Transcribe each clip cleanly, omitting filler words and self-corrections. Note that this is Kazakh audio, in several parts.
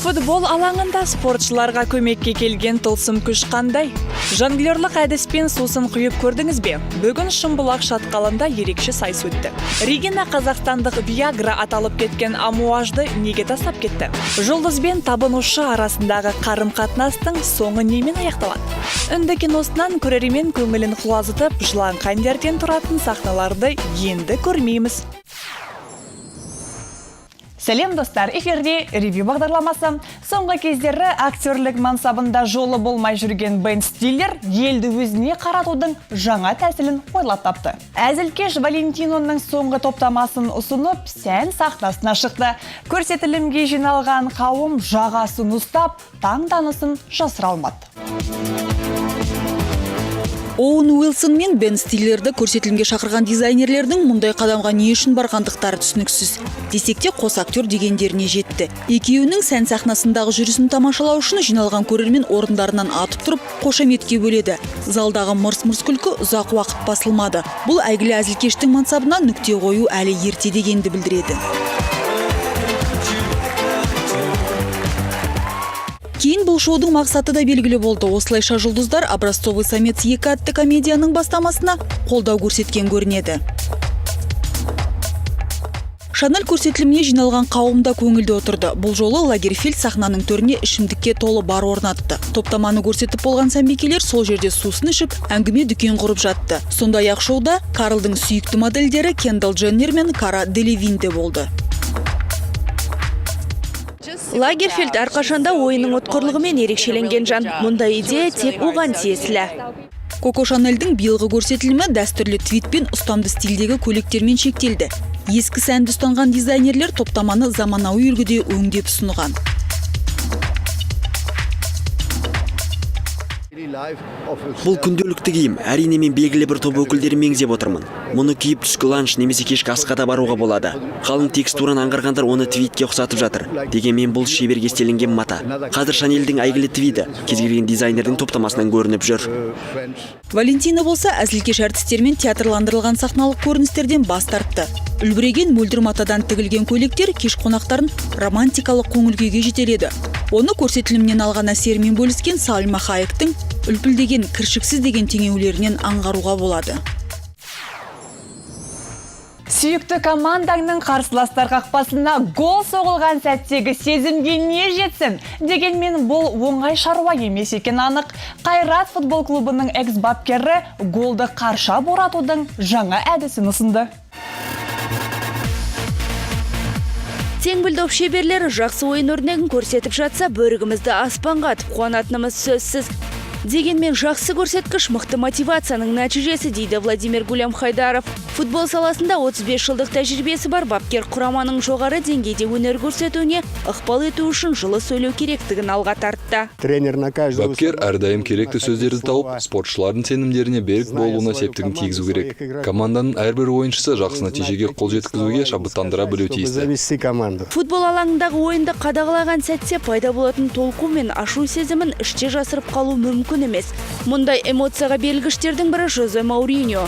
Футбол алаңында спортшыларға көмекке келген тылсым күш қандай? Жонглерлік әдіспен сусын құйып көрдіңіз бе? Бүгін Шымбұлақ шатқалында ерекше сайыс өтті. Регина қазақстандық Виагра аталып кеткен амуажды неге тастап кетті? Жұлдызбен табынушы арасындағы қарым-қатынастың соңы немен аяқталады? Үнді киносынан көрермен көңілін құлазытып, жыланқан дертен тұратын сахналарды енді көрмейміз. Сәлем достар, эфирде ревью бағдарламасы. Соңғы кездері актерлік мансабында жолы болмай жүрген Бен Стиллер елді өзіне қаратудың жаңа тәсілін ойлап тапты. Әзілкеш Валентиноның соңғы топтамасын ұсынып, сән сахнасына шықты. Көрсетілімге жиналған қауым жағасын ұстап, таңданысын жасыра алмады. Оуэн Уилсон мен Бен Стиллерді көрсетілімге шақырған дизайнерлердің мұндай қадамға не үшін барғандықтары түсініксіз. Десек те қос актер дегендеріне жетті. Екеуінің сән сахнасындағы жүрісін тамашалау үшін жиналған көрермен орындарынан атып тұрып, қошаметке бөледі. Залдағы мырс-мырс күлкі ұзақ уақыт басылмады. Бұл әйгілі әзілкештің мансабына нүкте қою әлі ерте дегенді білдіреді. Кейін бұл шоудың мақсаты да белгілі болды. Осылайша жұлдыздар «Образцовый самец» 2 атты комедияның бастамасына қолдау көрсеткен көрінеді. Шанель көрсетіліміне жиналған қауымда көңілді отырды. Бұл жолы Лагерфельд сахнаның төріне ішімдікке толы бар орнатты. Топтаманы көрсетіп болған сәнбекелер сол жерде сусын ішіп, әңгіме дүкен құрып жатты. Сондай-ақ шоуда Карлдың сүйікті модельдері Кендалл Дженнер мен Кара Делевин де болды. Лагерфельд әрқашанда ойының отқырлығымен ерекшеленген жан. Мұндай идея тек оған тиесілі. Коко Шанельдің биылғы көрсетілімі дәстүрлі твитпен ұстамды стильдегі көйлектермен шектелді. Ескі сәнді ұстанған дизайнерлер топтаманы заманауи үлгіде өңдеп ұсынған. Бұл күнделікті киім. Әрине мен белгілі бір топ өкілдерін меңзеп отырмын. Мұны киіп түскі ланч немесе кешкі асқа да баруға болады. Қалың текстураны аңғарғандар оны твитке ұқсатып жатыр. Дегенмен бұл шебер кестеленген мата. Қазір Шанельдің әйгілі твиді кез келген дизайнердің топтамасынан көрініп жүр. Валентина болса әзілкеш әртістермен театрландырылған сахналық көріністерден бас тартты. Үлбіреген мөлдір матадан тігілген көйлектер кеш қонақтарын романтикалық көңіл күйге жетеледі. Оны көрсетілімнен алған әсерімен бөліскен Сальма Хайектің үлпілдеген кіршіксіз деген теңеулерінен аңғаруға болады. Сүйікті командаңның қарсыластар қақпасына гол соғылған сәттегі сезімге не жетсін? Дегенмен бұл оңай шаруа емес екен анық. Қайрат футбол клубының экс-бапкері голды қарша боратудың жаңа әдісін ұсынды. Теңбілдоп шеберлері жақсы ойын өрнегін көрсетіп жатса, бөрігімізді аспанға атып қуанатынымыз сөзсіз. Дегенмен жақсы көрсеткіш мықты мотивацияның нәтижесі, дейді Владимир Гулямхайдаров. Футбол саласында 35 жылдық тәжірибесі бар бапкер құраманың жоғары деңгейде өнер көрсетуіне ықпал ету үшін жылы сөйлеу керектігін алға тартты. Бапкер әрдайым керекті сөздерді тауып, спортшылардың сенімдеріне берік болуына септігін тигізу керек. Команданың әрбір ойыншысы жақсы нәтижеге қол жеткізуге шабыттандыра білуі тиісті. Футбол алаңындағы ойынды қадағалаған сәтте пайда болатын толқу мен ашу сезімін іште жасырып қалу мүмкін емес. Мұндай эмоцияға белгіштердің бірі Жозе Мауриньо.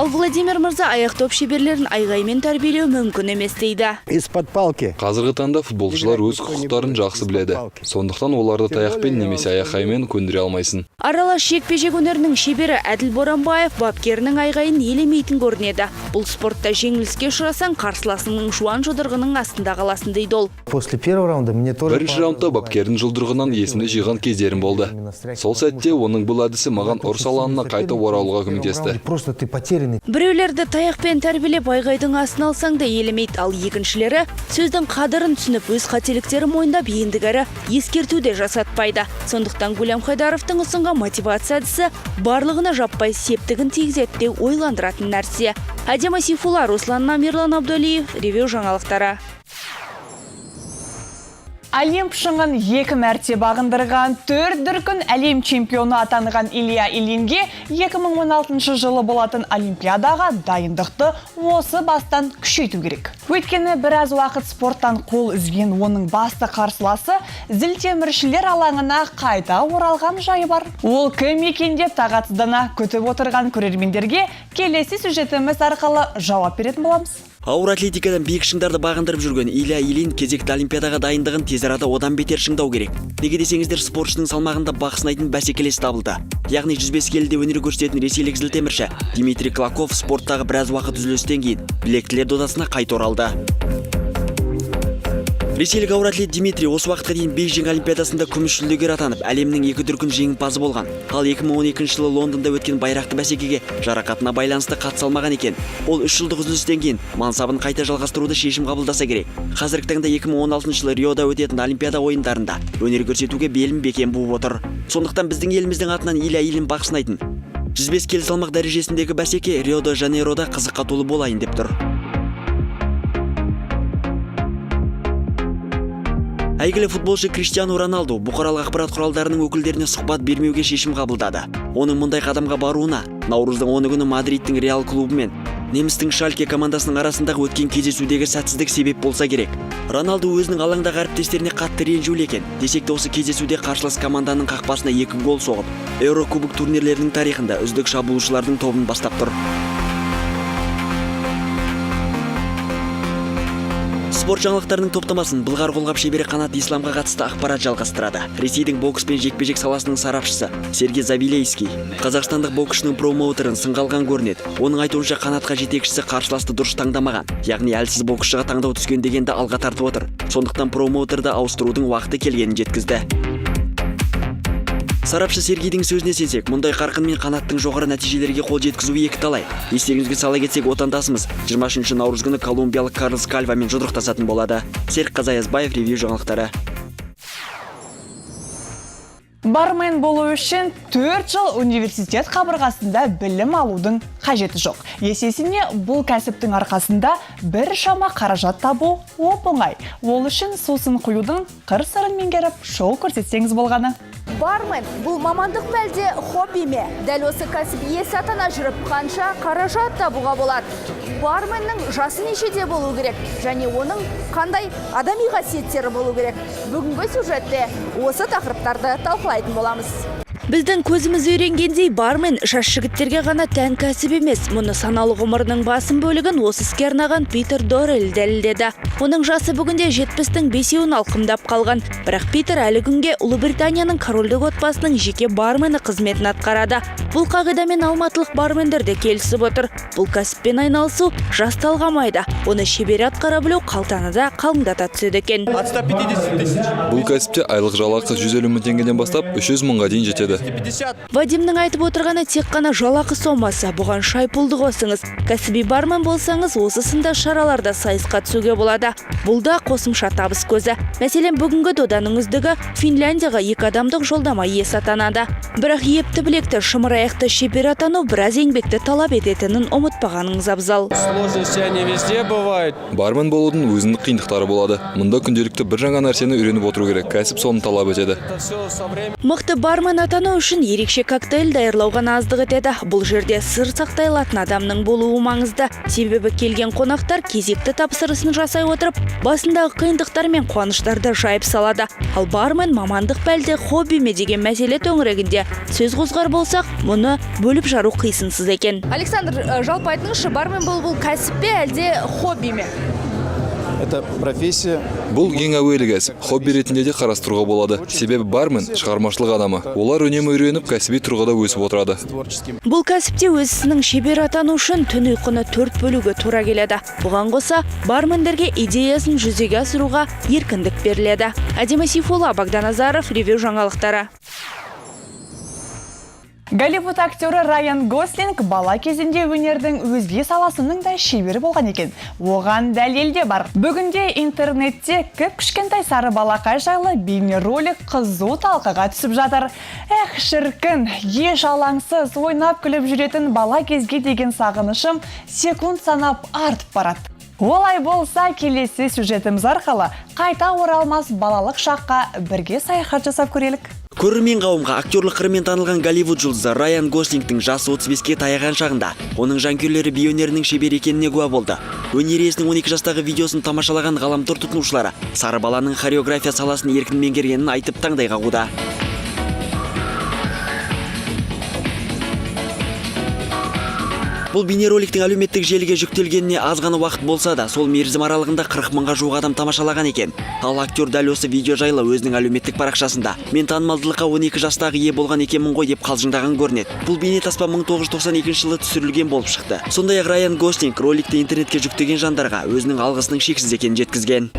Ал Владимир Мырза аяқ-доп шеберлерін айғаймен тәрбиелеу мүмкін емес дейді. Қазіргі таңда футболшылар өз құқықтарын жақсы біледі. Сондықтан оларды таяқпен немесе аяқаймен көндіре алмайсың. Аралас жекпе-жек өнерінің шебері Әділ Боранбаев бапкерінің айғайын елемейтін көрінеді. Бұл спортта жеңіліске ұшырасаң, қарсыласыңның жуан жұдырғының астында қаласың дейді ол. Бірінші раундта бапкердің жұлдырғынан есімді жиған кездерім болды. Сол сәтте оның бұл әдісі маған ұрыс алаңына қайта оралуға көмектесті. Біреулерді таяқпен тәрбиелеп айғайдың астын алсаң да елемейді, ал екіншілері сөздің қадырын түсініп өз қателіктерін мойындап ендігәрі ескертуде жасатпайды. Сондықтан Гулямхайдаровтың ұсынған мотивация әдісі барлығына жаппай септігін тигізеді деп ойландыратын нәрсе. Әдема Сейфулла, Руслан Намирлан Абдуалиев, ревью жаңалықтары. Олимп шыңын 2 мәрте бағындырған 4 дүркін әлем чемпионы атанған Илья Ильинге 2016 жылы болатын Олимпиадаға дайындықты осы бастан күшейту керек. Өйткені біраз уақыт спорттан қол үзген оның басты қарсыласы зілтеміршілер алаңына қайта оралған жайы бар. Ол кім екен деп тағатсыздана күтіп отырған көрермендерге келесі сюжетіміз арқылы жауап беретін боламыз. Ауыр атлетикадан биік шыңдарды бағындырып жүрген Илья Ильин кезекті Олимпиадаға дайындығын тез арада одан бетер шыңдау керек. Неге десеңіздер, спортшының салмағында бақ сынайтын бәсекелес табылды. Яғни 105 келіде өнер көрсететін ресейлік зілтемірші Дмитрий Клоков спорттағы біраз уақыт үзілістен кейін білектілер додасына қайта оралды. Ресейлік ауыр атлет Дмитрий осы уақытқа дейін Бейжің Олимпиадасында күміс жүлдегер атанып, әлемнің 2 дүркін жеңімпазы болған. Ал 2012 жылы Лондонда өткен байрақты бәсекеге жарақатына байланысты қатыса алмаған екен. Ол 3 жылдық үзілістен кейін мансабын қайта жалғастыруды шешім қабылдаса керек. Қазіргі таңда 2016 жылы Риода өтетін Олимпиада ойындарында өнер көрсетуге белін бекем буып отыр. Сондықтан біздің еліміздің атынан Илья Ильин бақ сынайтын 105 келі салмақ дәрежесіндегі бәсеке Рио-де-Жанейрода қызыққа толы болайын деп тұр. Әйгілі футболшы Криштиану Роналду бұқаралық ақпарат құралдарының өкілдеріне сұхбат бермеуге шешім қабылдады. Оның мұндай қадамға баруына наурыздың 10 күні Мадридтің Реал клубы мен немістің Шальке командасының арасындағы өткен кездесудегі сәтсіздік себеп болса керек. Роналду өзінің алаңдағы әріптестеріне қатты ренжулі екен. Десек те осы кездесуде қарсылас команданың қақпасына 2 гол соғып, Еурокубок турнирлерінің тарихында үздік шабуылшылардың тобын бастап тұр. Спорт жаңалықтарының топтамасын былғар қолғап шебері Қанат Исламға қатысты ақпарат жалғастырады. Ресейдің бокс пен жекпе-жек саласының сарапшысы Сергей Завилейский қазақстандық боксшының промоутерін сынға алған көрінеді. Оның айтуынша Қанатқа жетекшісі қарсыласты дұрыс таңдамаған, яғни әлсіз боксшыға таңдау түскен дегенді алға тартып отыр. Сондықтан промоутерді ауыстырудың уақыты келгенін жеткізді. Сарапшы Сергейдің сөзіне сенсек, мұндай қарқынмен Қанаттың жоғары нәтижелерге қол жеткізуі екіталай. Естеріңізге сала кетсек, отандасымыз 23 наурыз күні колумбиялық Карлос Кальвамен жұдырықтасатын болады. Серік Қазаязбаев, ревью жаңалықтары. Бармен болу үшін 4 жыл университет қабырғасында білім алудың қажеті жоқ. Есесіне бұл кәсіптің арқасында бір шама қаражат табу оп-оңай. Ол үшін сусын құюдың қыр-сырын меңгеріп шоу көрсетсеңіз болғаны. Бармен бұл мамандық мәлде хобби ме? Дәл осы кәсіп иесі атана жүріп қанша қаражат табуға болады? Барменнің жасы нешеде болу керек және оның қандай адами қасиеттері болу керек? Бүгінгі сюжетте осы тақырыптарды талқылайтын боламыз. Біздің көзіміз үйренгендей бармен жас жігіттерге ғана тән кәсіп емес. Мұны саналы ғұмырының басым бөлігін осы іске арнаған Питер Доррелл дәлелдеді. Оның жасы бүгінде 70-тің 5-еуін алқымдап қалған. Бірақ Питер әлі күнге Ұлыбританияның корольдік отбасының жеке бармені қызметін атқарады. Бұл қағидамен алматылық бармендер де келісіп отыр. Бұл кәсіппен айналысу жас талғамайды. Оны шебер атқара білу қалтаны да қалыңдата түседі екен. Бұл кәсіпте айлық жалақы 150 мың теңгеден бастап 300 мыңға дейін жетеді. Вадимнің айтып отырғаны тек қана жалақы сомасы. Бұған шай-пұлды қосыңыз. Кәсіби бармен болсаңыз, осы сында шараларда сайысқа түсуге болады. Бұл да қосымша табыс көзі. Мәселен, бүгінгі доданың үздігі Финляндияға 2 адамдық жолдама иесі атанады. Бірақ епті білекті, шымыр аяқты шебер атану біраз еңбекті талап ететінін ұмытпағаныңыз абзал. Бармен болудың өзіндік қиындықтары болады. Мұнда күнделікті бір жаңа нәрсені үйреніп отыру керек. Кәсіп соны талап етеді. Мықты бармен атану үшін ерекше коктейль даярлауға аздық етеді. Бұл жерде сыр сақтайлатын адамның болуы маңызды. Себебі келген қонақтар кезекті тапсырысын жасай отырып, басындағы қиындықтар мен қуаныштарды жайып салады. Ал бармен мамандық бәлде хобби ме деген мәселе төңірегінде сөз қозғар болсақ, мұны бөліп жару қисынсыз екен. Александр, жалпы айтыңызшы, бармен бұл кәсіп пе әлде хобби ме? Это профессия. Бұл ең әуелі кәсіп. Хобби ретінде де қарастыруға болады. Себебі бармен шығармашылық адамы. Олар үнемі үйреніп, кәсіби тұрғыда өсіп отырады. Бұл кәсіпте өз ісінің шебер атану үшін түн ұйқыны 4 бөлуге тура келеді. Бұған қоса, бармендерге идеясын жүзеге асыруға еркіндік беріледі. Адима Сейфулла, Богдан Азаров, ревью жаңалықтары. Голливуд актері Райан Гослинг бала кезінде өнердің өзге саласының да шебері болған екен. Оған дәлел де бар. Бүгінде интернетте кіп-кішкентай сары балақай жайлы бейнеролик қызу талқыға түсіп жатыр. Эх, шіркін, еш алаңсыз ойнап күліп жүретін бала кезге деген сағынышым секунд санап артып барады. Олай болса, келесі сюжетіміз арқылы қайта оралмас балалық шаққа бірге саяхат жасап көрелік. Көрермен қауымға актерлық қырымен танылған Голливуд жұлдызы Райан Гослингтің жасы 35-ке таяған шағында оның жанкүйерлері би өнерінің шебер екеніне куә болды. Өнер иесінің 12 жастағы видеосын тамашалаған ғаламтор тұтынушылары сары баланың хореография саласын еркін меңгергенін айтып таңдай қағуда. Бұл бейнероликтің әлеуметтік желіге жүктелгеніне аз ғана уақыт болса да, сол мерзім аралығында 40 мыңға жуық адам тамашалаған екен. Ал актер дәл осы видео жайлы өзінің әлеуметтік парақшасында "Мен танымалдылыққа 12 жастағы ие болған екенмін ғой" деп қалжыңдаған көрінеді. Бұл бейнетаспа 1992 жылы түсірілген болып шықты. Сондай-ақ Райан Гослинг роликті интернетке жүктеген жандарға өзінің алғысының шексіз екенін жеткізген.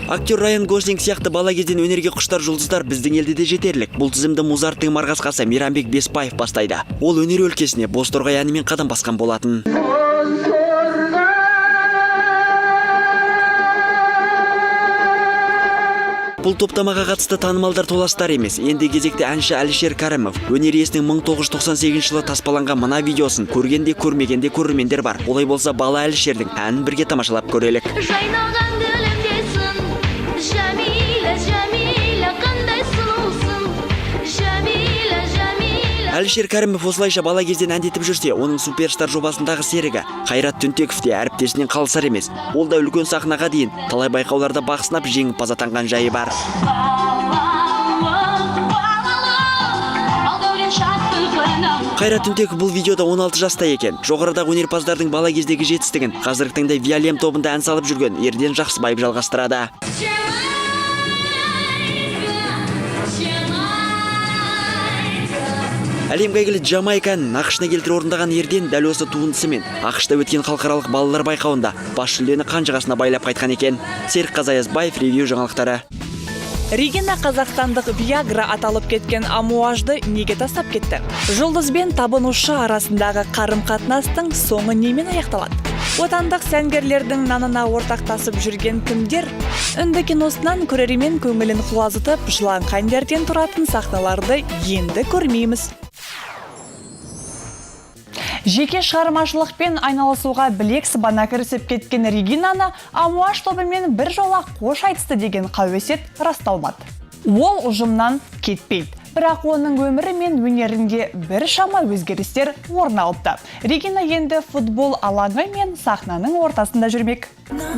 Актер Райан Гослинг сияқты бала кезден өнерге құштар жұлдыздар біздің елде де жетерлік. Бұл тізімді Музарттың марғасқасы Мейрамбек Беспаев бастайды. Ол өнер өлкесіне Бозторғай әнімен қадам басқан болатын. Бұл топтамаға қатысты танымалдар толастар емес. Енді кезекте әнші Әлішер Кәрімов өнер иесінің 1998 жылы таспаланған мына видеосын көргенде көрмегенде көрермендер бар. Олай болса, бала Әлішердің әнін бірге тамашалап көрелік. Әлішер Кәрімов осылайша бала кезден әндетіп жүрсе, оның суперстар жобасындағы серігі Қайрат Түнтеков те әріптесінен қалысар емес. Ол да үлкен сахнаға дейін талай байқауларда бақ сынап жеңімпаз атанған жайы бар. Қайрат Түнтеков бұл видеода 16 жаста екен. Жоғарыдағы өнерпаздардың бала кездегі жетістігін қазіргі таңда Виолем тобында ән салып жүрген Ерден Жақсыбаев жалғастырады. Әлемге әйгілі Джамайка әнін нақышына келтіре орындаған Ерден дәл осы туындысымен ақшта өткен халықаралық балалар байқауында бас жүлдені қанжығасына байлап қайтқан екен. Серік Қазаязбаев, ревью жаңалықтары. Регина қазақстандық Виагра аталып кеткен амуажды неге тастап кетті? Жұлдыз бен табынушы арасындағы қарым-қатынастың соңы немен аяқталады? Отандық сәнгерлердің нанына ортақтасып жүрген кімдер? Үнді киносынан көрермен көңілін құлазытып, жыланқан дерден тұратын сахналарды енді көрмейміз. Жеке шығармашылықпен айналысуға білек сыбана кірісіп кеткен Регинаны амуаж тобымен бір жола қош айтысты деген қауесет расталмады. Ол ұжымнан кетпейді. Бірақ оның өмірі мен өнерінде бір шама өзгерістер орын алыпты. Регина енді футбол алаңы мен сахнаның ортасында жүрмек.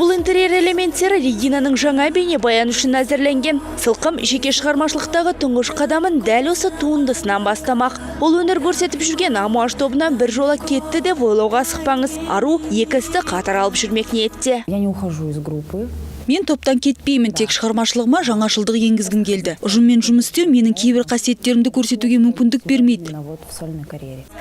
Бұл интерьер элементтері Регинаның жаңа бейнебаян үшін әзірленген. Сылқым жеке шығармашылықтағы тұңғыш қадамын дәл осы туындысынан бастамақ. Ол өнер көрсетіп жүрген амуаж тобынан бір жола кетті деп ойлауға асықпаңыз. Ару екі істі қатар алып жүрмек ниетте. Я не ухожу из группы. Мен топтан кетпеймін, тек шығармашылығыма жаңашылдық енгізгім келді. Ұжыммен жұмыс істеу менің кейбір қасиеттерімді көрсетуге мүмкіндік бермейді.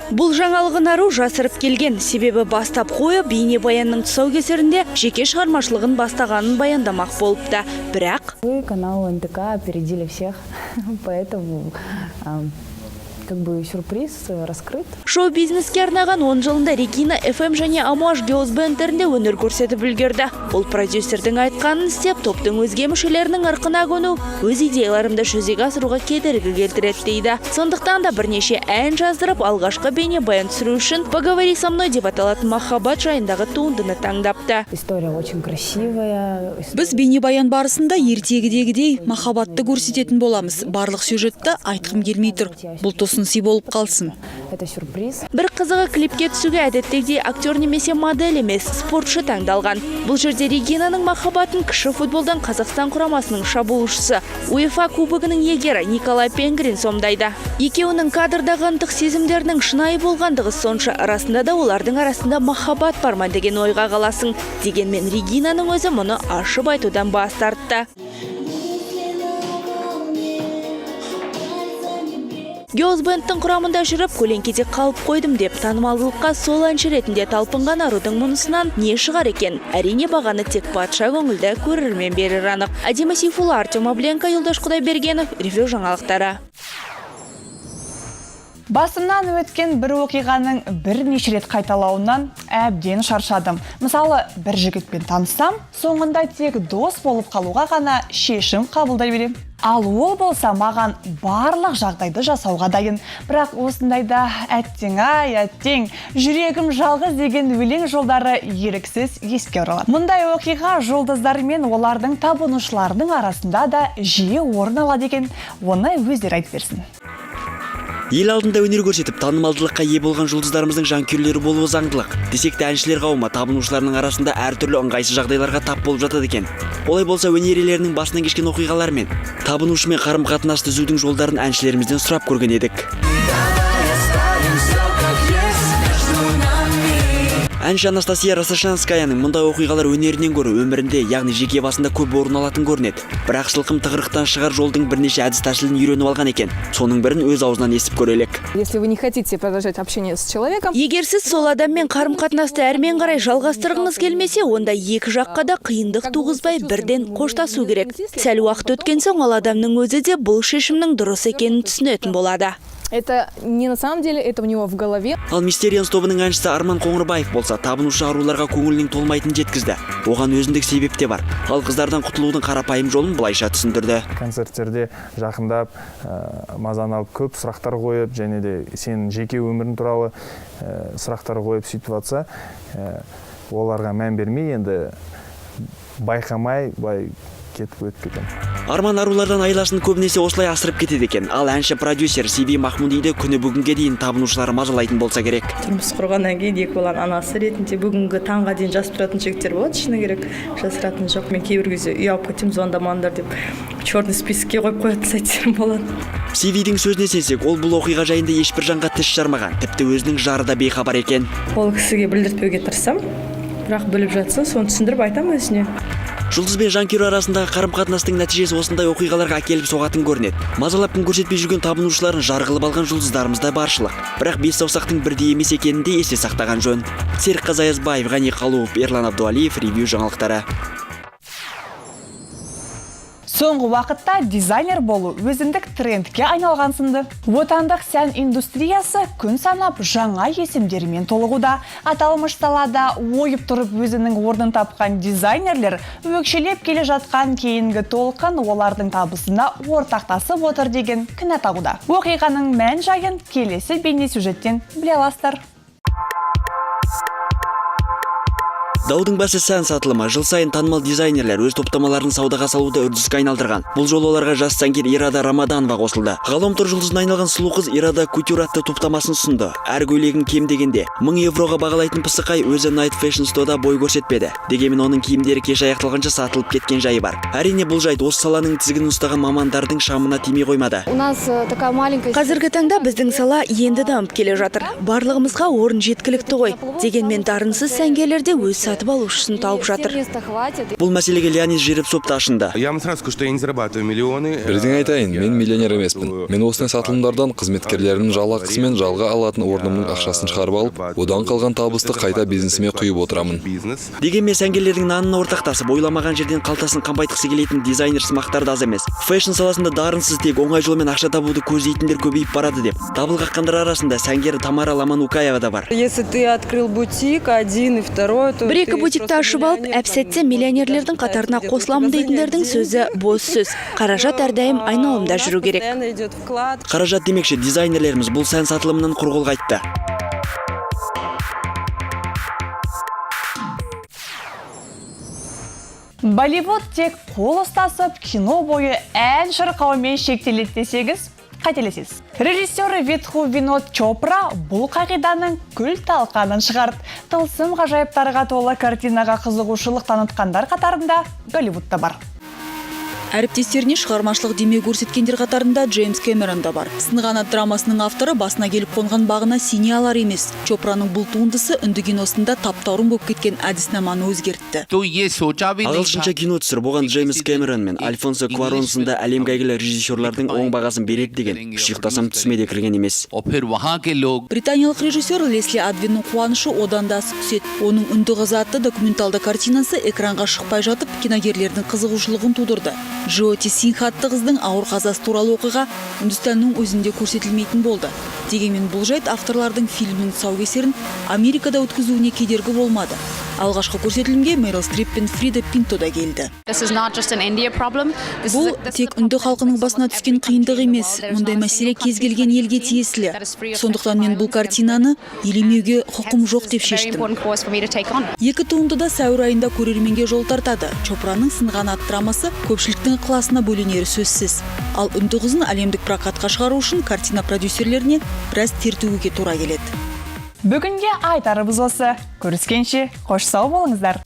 Бұл жаңалығын Ару жасырып келген, себебі бастап қойып бейнебаянның тұсаукесерінде жеке шығармашылығын бастағанын баяндамақ болыпты. Бірақ Канал НТК опередили всех, поэтому как бы сюрприз раскрыт. Шоу-бизнеске арнаған 10 жылында Регина FM және Амуаж Girls бэндтерінде өнер көрсетіп үлгерді. Ол продюсердің айтқанын істеп, топтың өзге мүшелерінің ырқына көну, өз идеяларымды жүзеге асыруға кедергі келтіреді дейді. Сондықтан да бірнеше ән жаздырып, алғашқы бейнебаян түсіру үшін «Поговори со мной» деп аталатын махаббат жайындағы туындыны таңдапты. История очень красивая. Біз бейнебаян барысында ертегідегідей махаббатты көрсететін боламыз. Барлық сюжетті айтқым келмей тұр. Бұл сый болып қалсын. Это сюрприз. Бір қызығы клипке түсуге әдеттегідей актер немесе модель емес, спортшы таңдалған. Бұл жерде Регинаның махаббатын кіші футболдан Қазақстан құрамасының шабуылшысы, УЕФА кубогының иегері Николай Пенгрин сомдайды. Екеуінің кадрдағы ынтық сезімдерінің шынайы болғандығы сонша, арасында да олардың арасында махаббат бар ма деген ойға қаласың. Дегенмен Регинаның өзі мұны ашып айтудан бас тартты. Girls бэндтің құрамында жүріп, көлеңкеде қалып қойдым деп танымалдылыққа сол әнші ретінде талпынған Арудың мұнысынан не шығар екен? Әрине бағаны тек патша көңілді көрермен берер анық. Адима Сейфулла, Артем Абленко, Юлдаш Құдайбергенов, ревью жаңалықтары. Басымнан өткен бір оқиғаның бірнеше рет қайталауынан әбден шаршадым. Мысалы, бір жігітпен таныссам, соңында тек дос болып қалуға ғана шешім қабылдай берем. Ал ол болса маған барлық жағдайды жасауға дайын. Бірақ осындайда әттең, жүрегім жалғыз деген өлең жолдары еріксіз еске оралады. Мұндай оқиға жұлдыздар мен олардың табынушыларының арасында да жиі орын алады екен. Оны өздері айтып берсін. Ел алдында өнер көрсетіп, танымалдылыққа ие болған жұлдыздарымыздың жанкүйерлері болуы заңдылық. Десек те әншілер қауымы табынушыларының арасында әртүрлі ыңғайсыз жағдайларға тап болып жатады екен. Олай болса өнер иелерінің басынан кешкен оқиғалар мен табынушымен қарым-қатынас түзудің жолдарын әншілерімізден сұрап көрген едік. Әнші Анастасия Росошанскаяның мұндай оқиғалар өнерінен гөрі өмірінде, яғни жеке басында көп орын алатын көрінеді. Бірақ шылқым тығырықтан шығар жолдың бірнеше әдіс тәсілін үйреніп алған екен. Соның бірін өз аузынан естіп көрелік. Если вы не хотите продолжать общение с человеком, Егер сіз сол адаммен қарым-қатынасты әрмен қарай жалғастырғыңыз келмесе, онда екі жаққа да қиындық туғызбай бірден қоштасу керек. Сәл уақыт өткен соң ал адамның өзі де бұл шешімнің дұрыс екенін түсінетін болады. это не на самом деле, это у него в голове. Ал Мистерианс тобының әншісі Арман Қоңырбаев болса, табынушы аруларға көңілінің толмайтынын жеткізді. Оған өзіндік себеп те бар. Ал қыздардан құтылудың қарапайым жолын былайша түсіндірді. Концерттерде жақындап, мазан алып көп сұрақтар қойып, және де сенің жеке өмірің туралы сұрақтар қойып сөйтіп жатса, оларға мән бермей, енді байқамай, кетіп өтіп кетем. Арман арулардан айласын көбінесе осылай асырып кетеді екен. Ал әнші продюсер Сиби Махмудиді күні бүгінге дейін табынушылары мазалайтын болса керек. Тұрмыс құрғаннан кейін екі баланың анасы ретінде бүгінгі таңға дейін жазып тұратын жігіттер болады, шыны керек. Жасыратын жоқ. Мен кейбір кезде үй алып кетем, звондамаңдар деп черный списокке қойып қоятын сәттерім болады. Сивидің сөзіне сенсек, ол бұл оқиға жайында ешбір жанға тіс жармаған. Тіпті өзінің жары да бейхабар екен. Ол кісіге білдіртпеуге тырысам, бірақ біліп жатса, соны түсіндіріп айтамын өзіне. Жұлдыз бен жанкүйер арасындағы қарым-қатынастың нәтижесі осындай оқиғаларға әкеліп соғатын көрінеді. Мазалап күн көрсетпей жүрген табынушыларын жарғылып алған жұлдыздарымызда баршылық. Бірақ бес саусақтың бірдей емес екенін де есте сақтаған жөн. Серік Қазаязбаев, Ғани Қалуов, Ерлан Абдуалиев, ревью жаңалықтары. Соңғы уақытта дизайнер болу өзіндік трендке айналған сынды. Отандық сән индустриясы күн санап жаңа есімдермен толығуда. Аталмыш салада ойып тұрып өзінің орнын тапқан дизайнерлер өкшелеп келе жатқан кейінгі толқын олардың табысына ортақтасып отыр деген кінә тағуда. Оқиғаның мән жайын келесі бейнесюжеттен біле аласыздар. Даудың басы сән сатылымы. Жыл сайын танымал дизайнерлер өз топтамаларын саудаға салуды үрдіске айналдырған. Бұл жолы оларға жас сәнгер Ирада Рамаданова қосылды. Ғаламтор жұлдызына айналған сұлу қыз Ирада Кутюр атты топтамасын ұсынды. Әр көйлегін кем дегенде 1000 евроға бағалайтын пысықай өзі Night Fashion Store'да бой көрсетпеді. Дегенмен оның киімдері кеш аяқталғанша сатылып кеткен жайы бар. Әрине бұл жайт осы саланың тізгінін ұстаған мамандардың шамына тимей қоймады. Қазіргі таңда біздің сала енді дамып келе жатыр. Барлығымызға орын жеткілікті ғой. Дегенмен дарынсыз сәнгерлерде өз сатып алушысын тауып жатыр. Бұл мәселеге Леонид Жеребцов та ашынды. Бірден айтайын, мен миллионер емеспін. Мен осындай сатылымдардан қызметкерлерінің жалақысы мен жалға алатын орнымның ақшасын шығарып алып, одан қалған табысты қайта бизнесіме құйып отырамын. Дегенмен сәнгерлердің нанына ортақтасып, ойламаған жерден қалтасын қампайтқысы келетін дизайнер сымақтар да аз емес. Фэшн саласында дарынсыз тек оңай жолмен ақша табуды көздейтіндер көбейіп барады деп. Дабыл қаққандар арасында сәнгер Тамара Ламанукаева да бар. Если ты открыл бутик один и второй, то Бір-екі бутикті ашып алып, әпсетте миллионерлердің қатарына қосыламын дейтіндердің сөзі бос сөз. Қаражат әрдайым айналымда жүру керек. Қаражат демекші дизайнерлеріміз бұл сән сатылымынан құр қол қайтты. Болливуд тек қол ұстасып, кино бойы ән шырқаумен шектеледі десеңіз, қателесесіз. Режиссері Видху Винод Чопра бұл қағиданың күл талқанын шығарды. Тылсым ғажайыптарға толы картинаға қызығушылық танытқандар қатарында Голливудта бар. Әріптестеріне шығармашылық демеу көрсеткендер қатарында Джеймс Кэмерон да бар. Сынған ат драмасының авторы басына келіп қонған бағына сене алар емес. Чопраның бұл туындысы үнді киносында таптаурын болып кеткен әдіснаманы өзгертті. Ағылшынша кино түсіріп, оған Джеймс Кэмерон мен Альфонсо Куарон сынды әлемге әйгілі режиссерлардың оң бағасын береді деген шиқтасам түсіме де кірген емес. Британиялық режиссер Лесли Адвиннің қуанышы одан да асып түседі. Оның үнді қызы атты документалды картинасы экранға шықпай жатып, киногерлердің қызығушылығын тудырды. Джоти Сингх атты қыздың ауыр қазасы туралы оқиға Үндістанның өзінде көрсетілмейтін болды. Дегенмен бұл жайт авторлардың фильмнің тұсаукесерін Америкада өткізуіне кедергі болмады. Алғашқы көрсетілімге Мэрил Стрип пен Фрида Пинто да келді. Бұл тек үнді халқының басына түскен қиындық емес, мұндай мәселе кез келген елге тиесілі. Сондықтан мен бұл картинаны елемеуге құқым жоқ деп шештім. Екі туындыда сәуір айында көрерменге жол тартады. Чопраның сынған ат драмасы көпшіліктің ықыласына бөленері сөзсіз. Ал үнді қызын әлемдік прокатқа шығару үшін картина продюсерлеріне біраз тер төгуге тура келеді. Бүгінге айтарымыз осы. Көріскенше, қош сау болыңыздар.